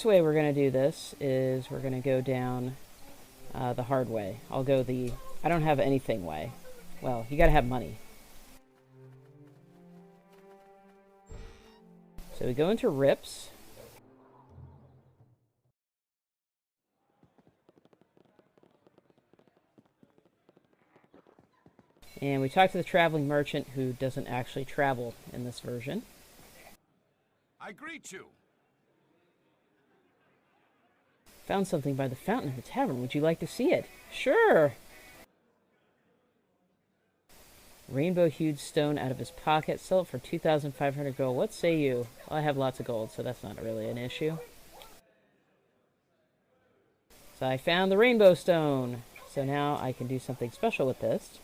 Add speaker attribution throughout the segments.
Speaker 1: first way we're going to do this is we're going to go down the hard way. I'll go the I don't have anything way. Well, you got to have money. So we go into Rips. And we talk to the traveling merchant who doesn't actually travel in this version.
Speaker 2: I greet you.
Speaker 1: Found something by the fountain in the tavern. Would you like to see it? Sure! Rainbow-hued stone out of his pocket. Sell it for 2,500 gold. What say you? Well, I have lots of gold, so that's not really an issue. So I found the rainbow stone. So now I can do something special with this.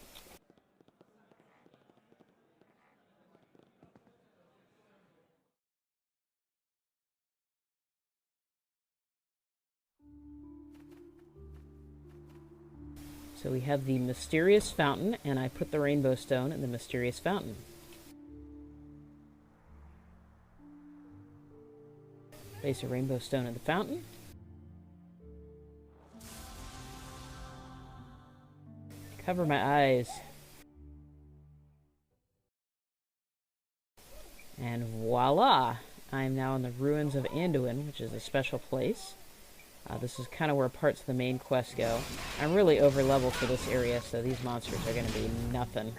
Speaker 1: So we have the mysterious fountain, and I put the rainbow stone in the mysterious fountain. Place a rainbow stone in the fountain. Cover my eyes. And voila! I am now in the ruins of Anduin, which is a special place. This is kind of where parts of the main quest go. I'm really over level for this area, so these monsters are going to be nothing.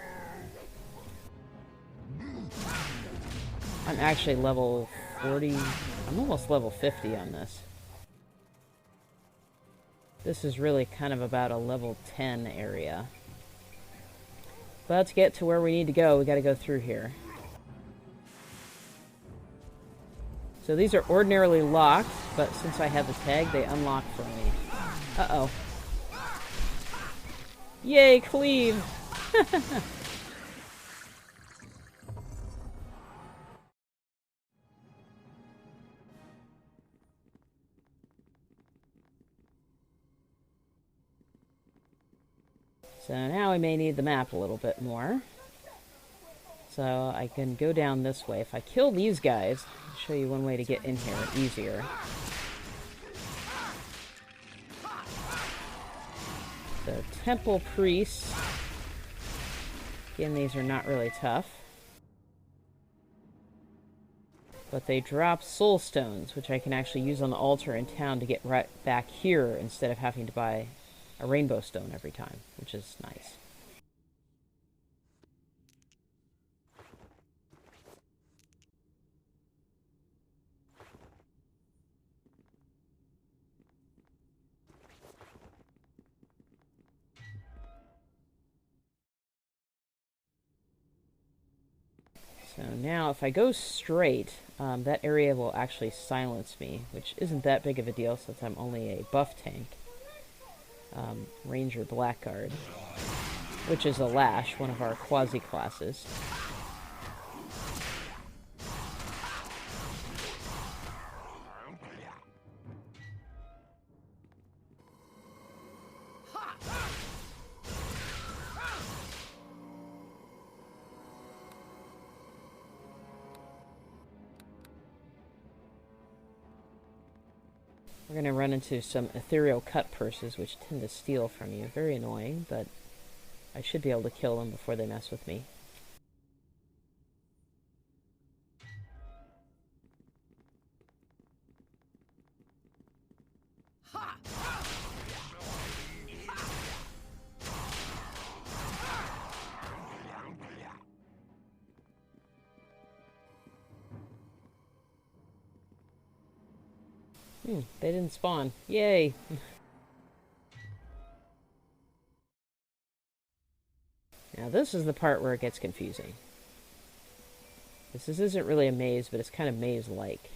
Speaker 1: I'm actually level 40... I'm almost level 50 on this. This is really kind of about a level 10 area. But to get to where we need to go, we got to go through here. So these are ordinarily locked, but since I have the tag, they unlock for me. Uh-oh. Yay, cleave! So now I may need the map a little bit more. So I can go down this way. If I kill these guys, I'll show you one way to get in here easier. So temple priests. Again, these are not really tough. But they drop soul stones, which I can actually use on the altar in town to get right back here instead of having to buy a rainbow stone every time, which is nice. So now if I go straight, that area will actually silence me, which isn't that big of a deal since I'm only a buff tank. Ranger Blackguard, which is a Lash, one of our quasi-classes. We're going to run into some ethereal cut purses, which tend to steal from you. Very annoying, but I should be able to kill them before they mess with me. They didn't spawn. Yay! Now this is the part where it gets confusing. This isn't really a maze, but it's kind of maze-like.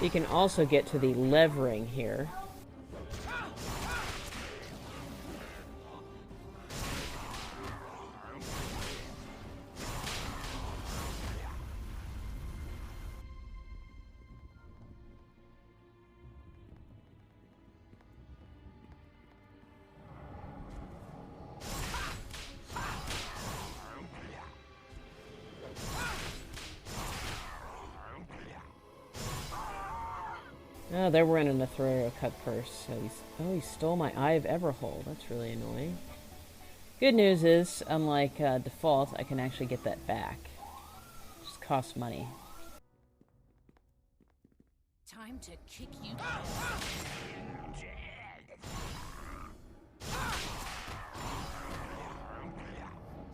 Speaker 1: You can also get to the levering here. Oh, they're wearing an Ethereal cut purse. So he stole my Eye of Everhold. That's really annoying. Good news is, unlike default, I can actually get that back. Just costs money.
Speaker 3: Time to kick you.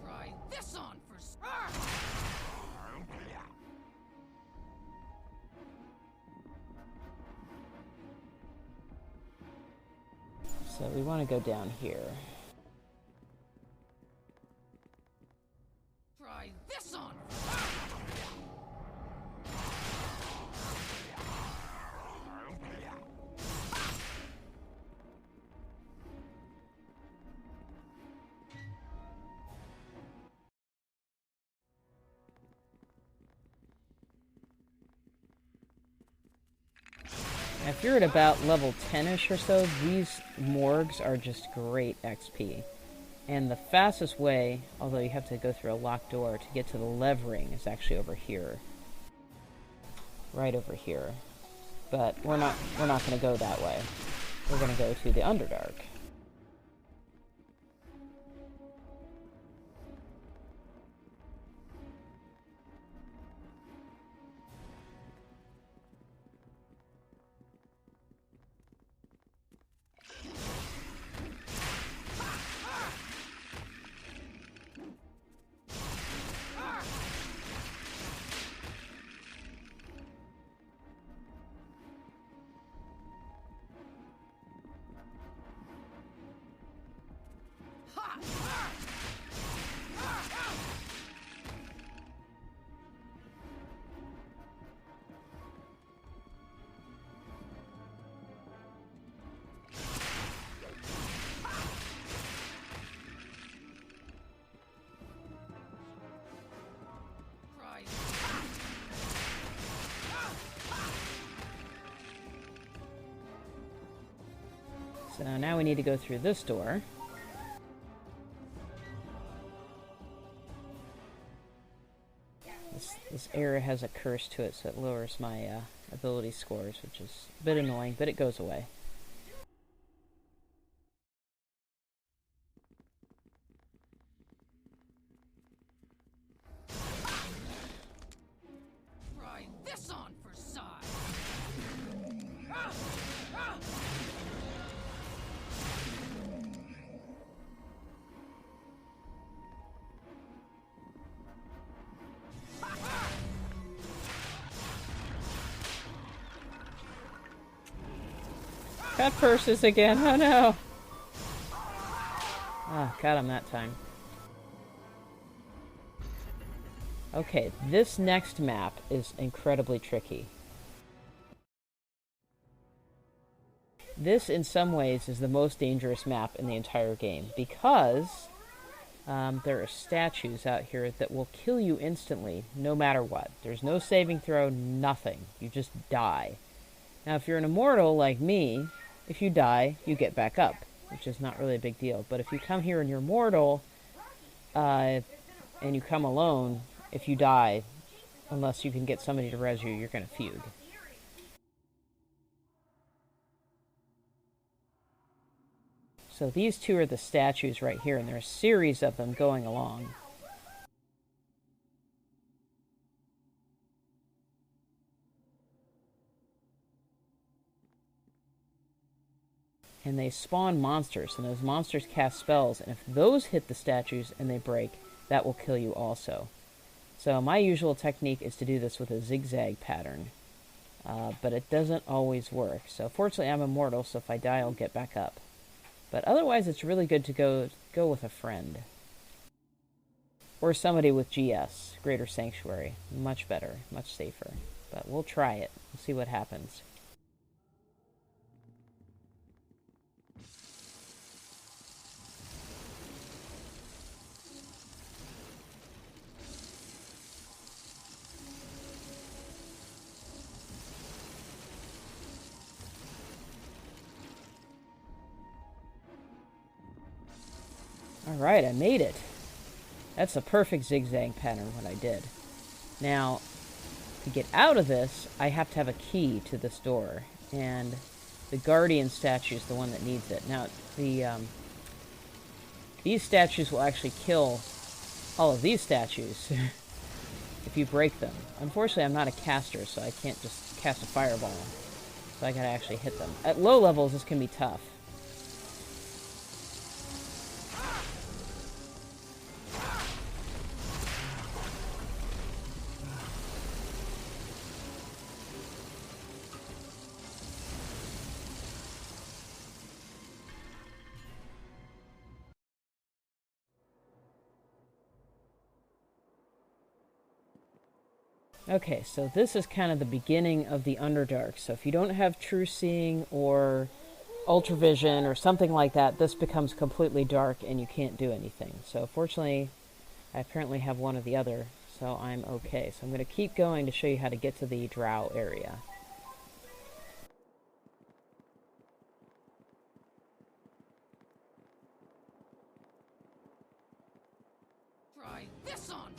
Speaker 3: Try this on for.
Speaker 1: So we want to go down here.
Speaker 3: Try this on.
Speaker 1: If you're at about level 10-ish or so, these morgues are just great XP. And the fastest way, although you have to go through a locked door to get to the levering, is actually over here. Right over here. But we're not going to go that way. We're going to go to the Underdark. So now we need to go through this door. This area has a curse to it, so it lowers my ability scores, which is a bit annoying, but it goes away.
Speaker 3: Try this on for size.
Speaker 1: Cut purses again, oh no! Ah, got him that time. Okay, this next map is incredibly tricky. This, in some ways, is the most dangerous map in the entire game, because there are statues out here that will kill you instantly, no matter what. There's no saving throw, nothing. You just die. Now, if you're an immortal like me, if you die, you get back up, which is not really a big deal. But if you come here and you're mortal, and you come alone, if you die, unless you can get somebody to res you, you're going to fugue. So these two are the statues right here, and there's a series of them going along. And they spawn monsters, and those monsters cast spells, and if those hit the statues and they break, that will kill you also. So my usual technique is to do this with a zigzag pattern, but it doesn't always work. So fortunately I'm immortal, so if I die I'll get back up. But otherwise it's really good to go with a friend. Or somebody with GS, Greater Sanctuary. Much better, much safer. But we'll try it. We'll see what happens. Alright, I made it. That's a perfect zigzag pattern, what I did. Now, to get out of this, I have to have a key to this door. And the guardian statue is the one that needs it. Now, these statues will actually kill all of these statues if you break them. Unfortunately, I'm not a caster, so I can't just cast a fireball. So I gotta actually hit them. At low levels, this can be tough. Okay, so this is kind of the beginning of the Underdark. So if you don't have True Seeing or Ultravision or something like that, this becomes completely dark and you can't do anything. So fortunately, I apparently have one or the other, so I'm okay. So I'm going to keep going to show you how to get to the Drow area.
Speaker 3: Try this on.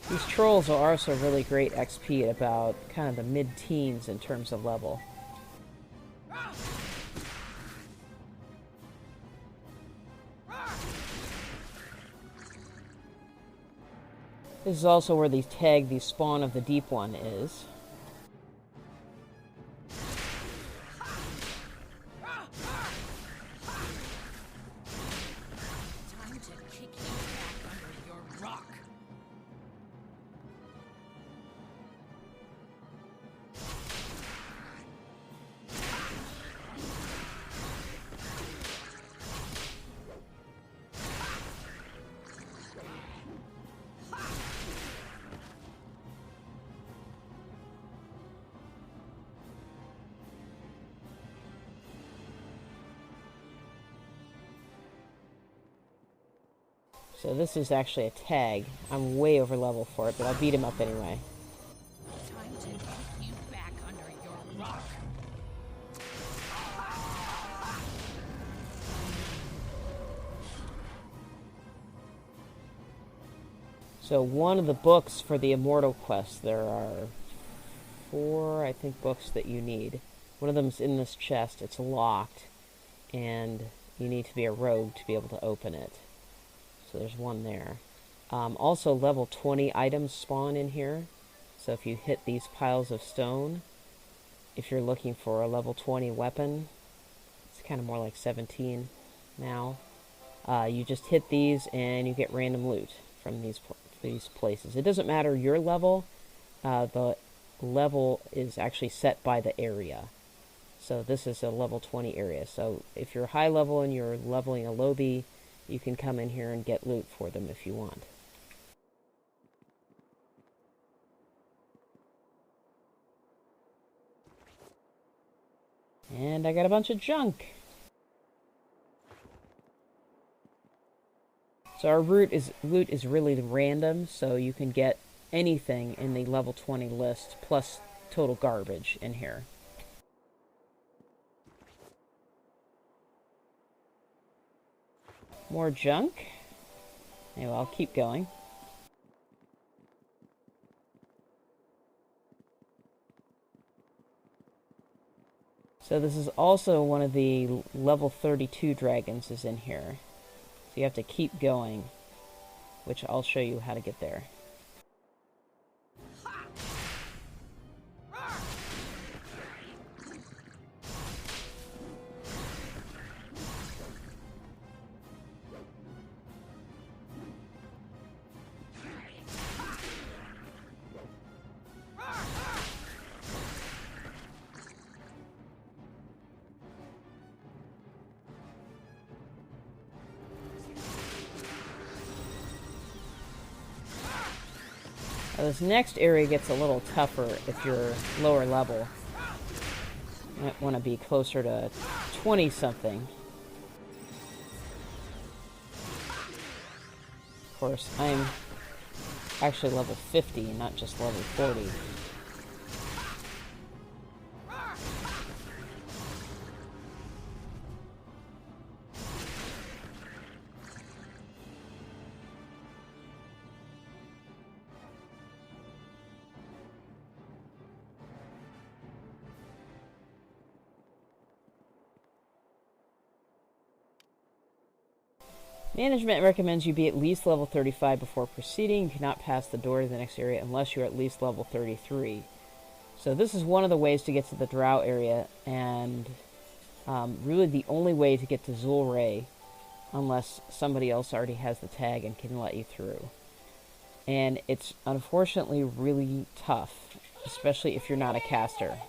Speaker 1: These trolls are also really great XP at about kind of the mid-teens in terms of level. This is also where the tag, the spawn of the deep one is.
Speaker 3: Time to kick you back under your rock.
Speaker 1: So this is actually a tag. I'm way over level for it, but I'll beat him up anyway.
Speaker 3: Time to kick you back under your rock.
Speaker 1: So one of the books for the Immortal Quest, there are 4, I think, books that you need. One of them's in this chest. It's locked, and you need to be a rogue to be able to open it. So there's one there. Also, level 20 items spawn in here. So if you hit these piles of stone, if you're looking for a level 20 weapon, it's kind of more like 17 now. You just hit these and you get random loot from these places. It doesn't matter your level. The level is actually set by the area. So this is a level 20 area. So if you're high level and you're leveling a lobby, you can come in here and get loot for them if you want. And I got a bunch of junk. So our loot is really random, so you can get anything in the level 20 list, plus total garbage in here. More junk. Anyway, I'll keep going. So this is also one of the level 32 dragons is in here. So you have to keep going, which I'll show you how to get there. this next area gets a little tougher if you're lower level. You might want to be closer to 20-something. Of course, I'm actually level 50, not just level 40. Management recommends you be at least level 35 before proceeding. You cannot pass the door to the next area unless you're at least level 33. So this is one of the ways to get to the Drow area, and really the only way to get to Zulray, unless somebody else already has the tag and can let you through. And it's unfortunately really tough, especially if you're not a caster.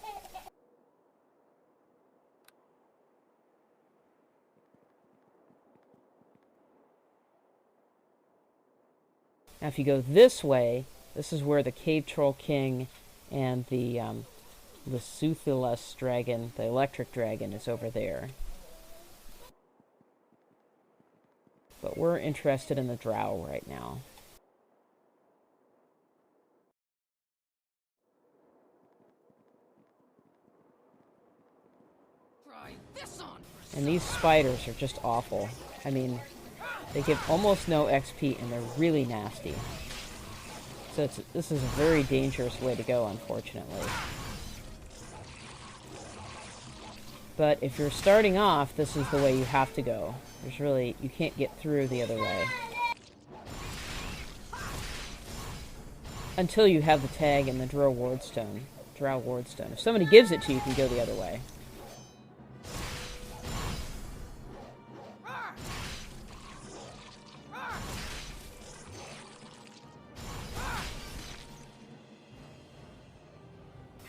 Speaker 1: Now, if you go this way, this is where the Cave Troll King and the Suthilas dragon, the electric dragon, is over there. But we're interested in the Drow right now.
Speaker 3: Try this on.
Speaker 1: And these spiders are just awful. I mean, they give almost no XP, and they're really nasty. So this is a very dangerous way to go, unfortunately. But if you're starting off, this is the way you have to go. You can't get through the other way. Until you have the tag and the Drow Wardstone. If somebody gives it to you, you can go the other way.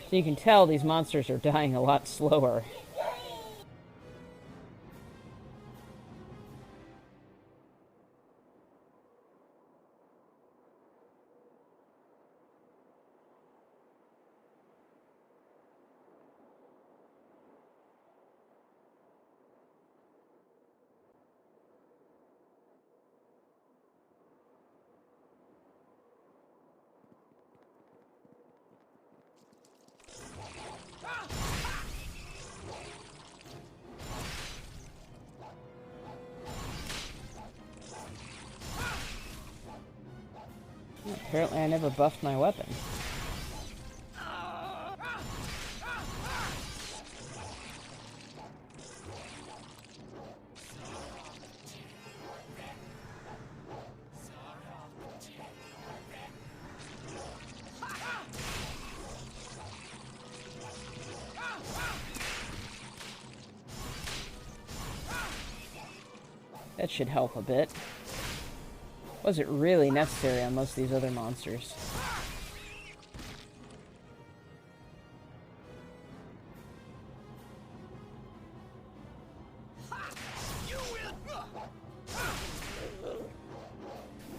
Speaker 1: So you can tell these monsters are dying a lot slower. Apparently I never buffed my weapon. That should help a bit. Wasn't really necessary on most of these other monsters.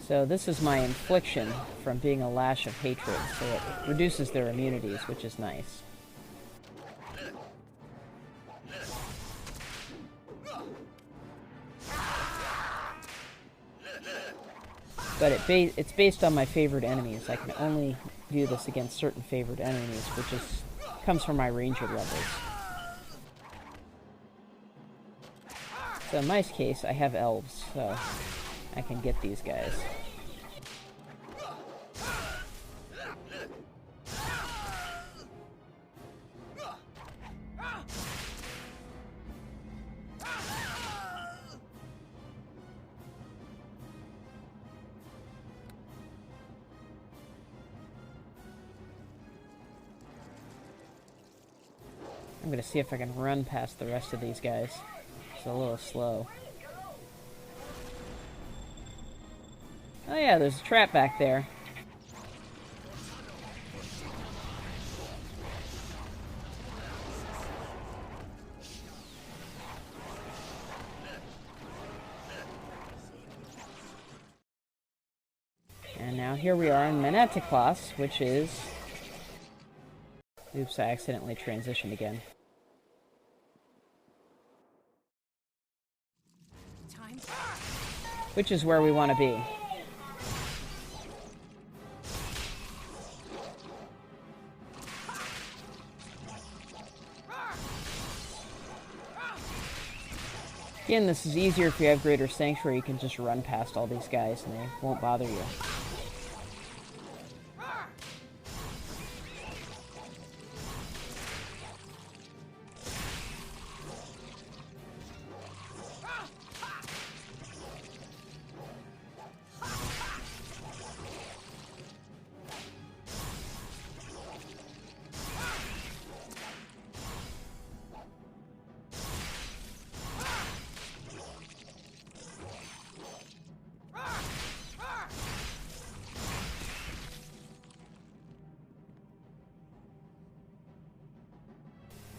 Speaker 1: So this is my infliction from being a Lash of Hatred, so it reduces their immunities, which is nice. But it's based on my favored enemies. I can only do this against certain favored enemies, which comes from my ranger levels. So in my case, I have elves, so I can get these guys. I'm gonna see if I can run past the rest of these guys. It's a little slow. Oh yeah, there's a trap back there. And now here we are in Menetiklas, which is... Oops, I accidentally transitioned again. Which is where we want to be. Again, this is easier if you have Greater Sanctuary. You can just run past all these guys and they won't bother you.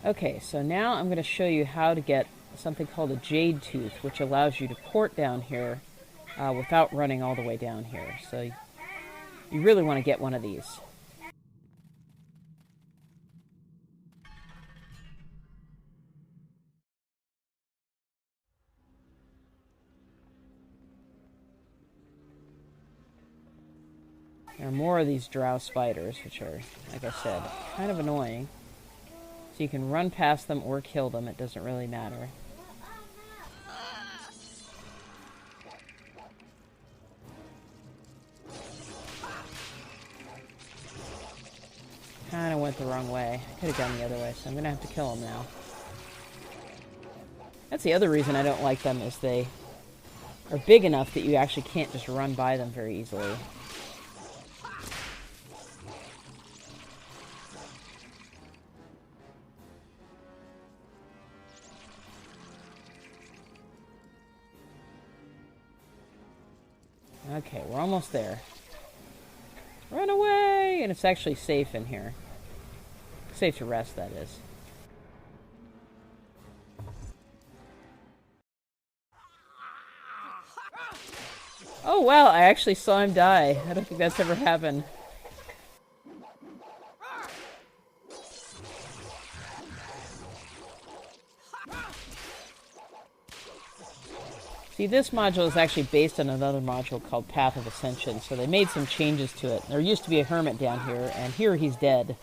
Speaker 1: Okay, so now I'm going to show you how to get something called a Jade Tooth, which allows you to port down here without running all the way down here. So you really want to get one of these. There are more of these Drow spiders, which are, like I said, kind of annoying. So you can run past them or kill them, it doesn't really matter. Kinda went the wrong way. I could have gone the other way, so I'm gonna have to kill them now. That's the other reason I don't like them, is they are big enough that you actually can't just run by them very easily. Okay, we're almost there. Run away! And it's actually safe in here. Safe to rest, that is. Oh wow, I actually saw him die. I don't think that's ever happened. See, this module is actually based on another module called Path of Ascension, so they made some changes to it. There used to be a hermit down here, and here he's dead.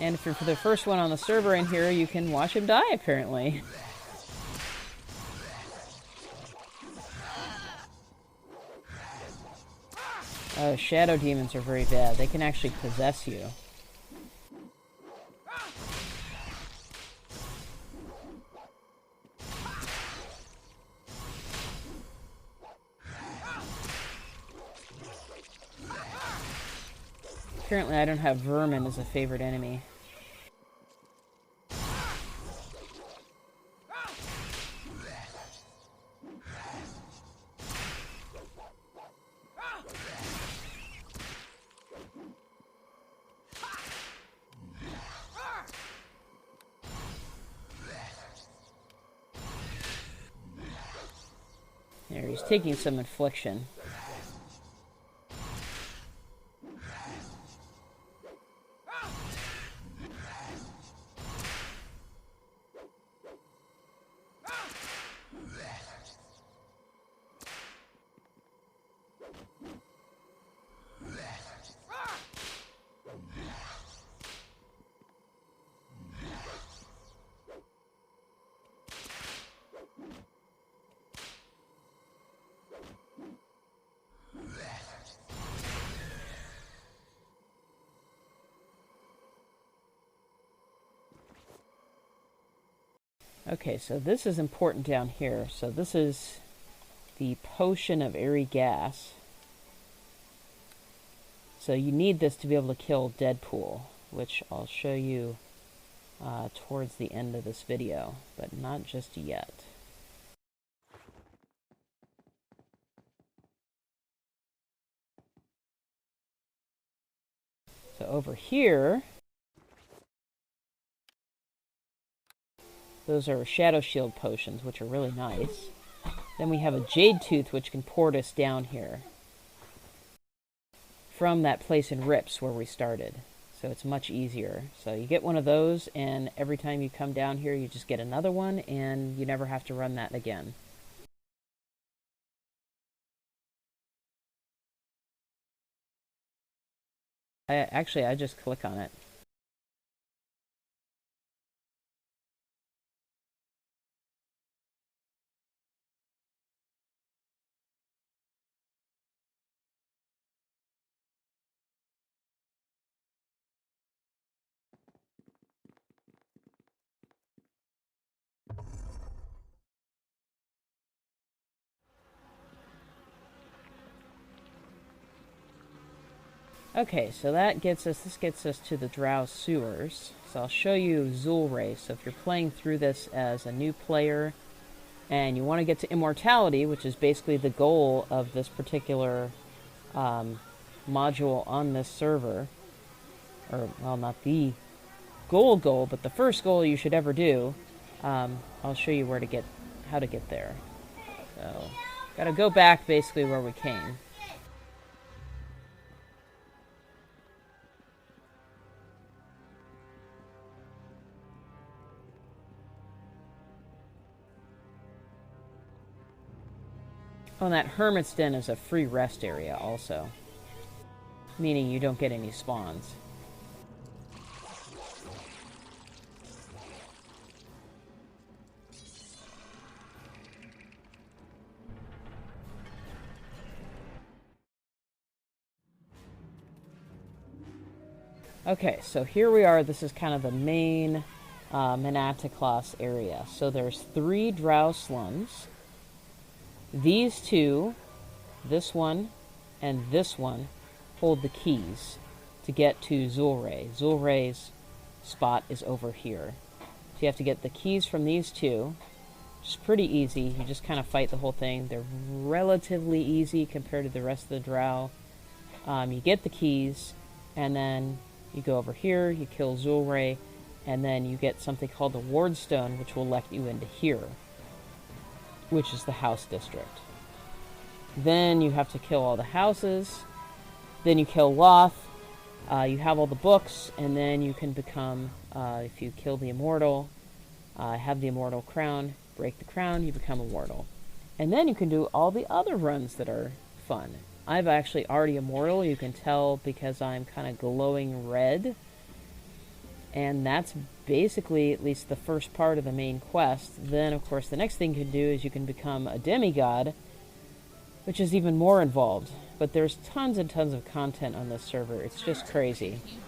Speaker 1: And for the first one on the server in here, you can watch him die, apparently. Shadow demons are very bad. They can actually possess you. Apparently I don't have vermin as a favorite enemy. There, he's taking some infliction. Okay, so this is important down here. So this is the potion of airy gas. So you need this to be able to kill Deadpool, which I'll show you towards the end of this video, but not just yet. So over here, Those are Shadow Shield potions, which are really nice. Then we have a Jade Tooth, which can port us down here from that place in Rips where we started. So it's much easier. So you get one of those, and every time you come down here, you just get another one, and you never have to run that again. I just click on it. Okay, so this gets us to the Drow sewers. So I'll show you Zulray. So if you're playing through this as a new player, and you want to get to immortality, which is basically the goal of this particular module on this server, or, well, not the goal, but the first goal you should ever do, I'll show you how to get there. So, gotta go back basically where we came. Oh, and that Hermit's Den is a free rest area also, meaning you don't get any spawns. Okay, so here we are. This is kind of the main Manataclass area. So there's 3 Drow slums. These 2, this one, and this one, hold the keys to get to Zulray. Zulray's spot is over here. So you have to get the keys from these 2, which is pretty easy. You just kind of fight the whole thing. They're relatively easy compared to the rest of the Drow. You get the keys, and then you go over here, you kill Zulray, and then you get something called the Wardstone, which will let you into here, which is the house district. Then you have to kill all the houses. Then you kill Loth. You have all the books, and then you can become, if you kill the Immortal, have the Immortal crown, break the crown, you become Immortal. And then you can do all the other runs that are fun. I've actually already Immortal, you can tell because I'm kind of glowing red. And that's basically at least the first part of the main quest. Then, of course, the next thing you can do is you can become a demigod, which is even more involved. But there's tons and tons of content on this server. It's just crazy.
Speaker 3: You